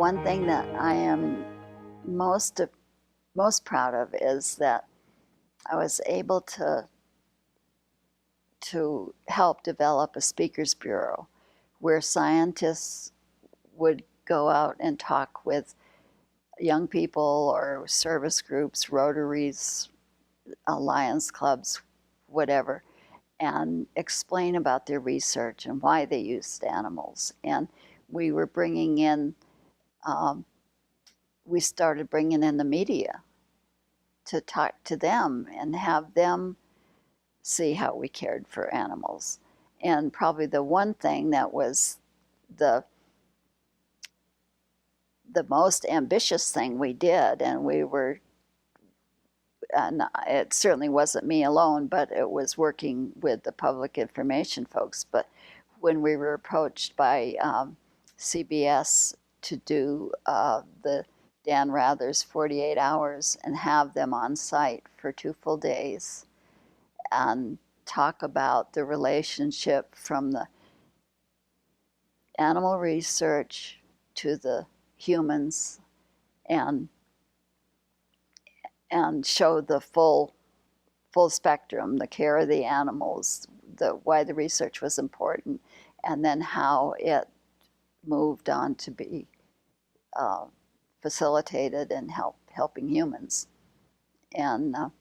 one thing that I am most proud of is that I was able to help develop a speakers bureau where scientists would go out and talk with young people or service groups, Rotaries, Lions clubs, whatever, and explain about their research and why they used animals. And we were bringing in, we started bringing in the media to talk to them and have them see how we cared for animals. And probably the one thing that was the most ambitious thing we did, and it certainly wasn't me alone, but it was working with the public information folks. But when we were approached by CBS to do the Dan Rather's 48 Hours and have them on site for 2 full days and talk about the relationship from the animal research to the humans, and show the full spectrum, the care of the animals, why the research was important, and then how it moved on to be facilitated and helping humans. And what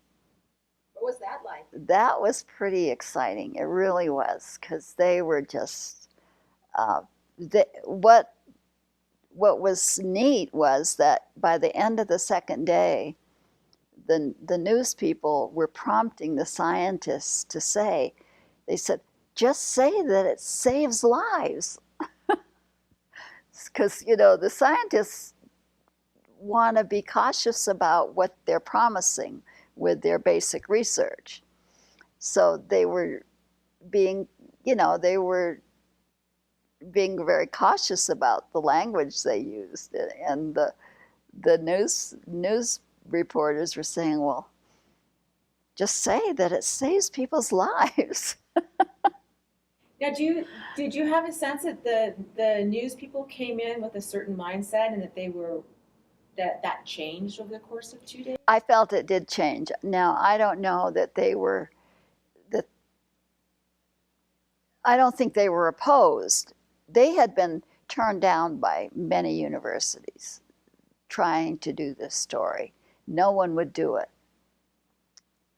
was that like? That was pretty exciting. It really was, because they were just what was neat was that by the end of the second day, the news people were prompting the scientists to say, they said, just say that it saves lives. Because, the scientists want to be cautious about what they're promising with their basic research. So they were being very cautious about the language they used. And the news reporters were saying, well, just say that it saves people's lives. Now, did you have a sense that the news people came in with a certain mindset, and that that changed over the course of 2 days? I felt it did change. Now, I don't know that I don't think they were opposed. They had been turned down by many universities trying to do this story. No one would do it.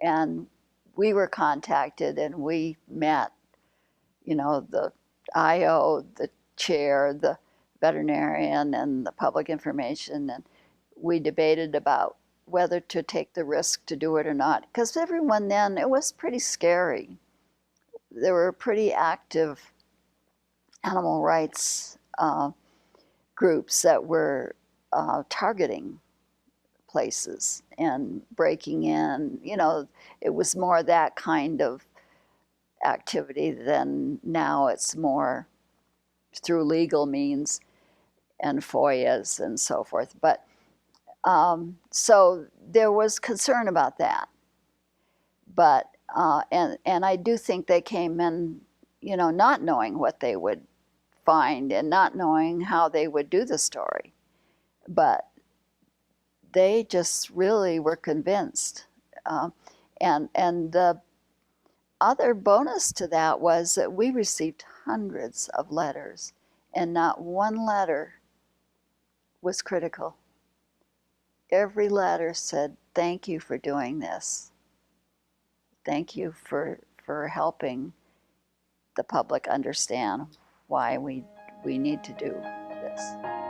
And we were contacted, and we met, the IO, the chair, the veterinarian, and the public information, and we debated about whether to take the risk to do it or not. Because everyone then, it was pretty scary. There were pretty active animal rights groups that were targeting places and breaking in. It was more that kind of activity than now. It's more through legal means and FOIAs and so forth. But so there was concern about that. But and I do think they came in, not knowing what they would find and not knowing how they would do the story. But they just really were convinced. And the other bonus to that was that we received hundreds of letters, and not one letter was critical. Every letter said, thank you for doing this. Thank you for helping the public understand why we need to do this.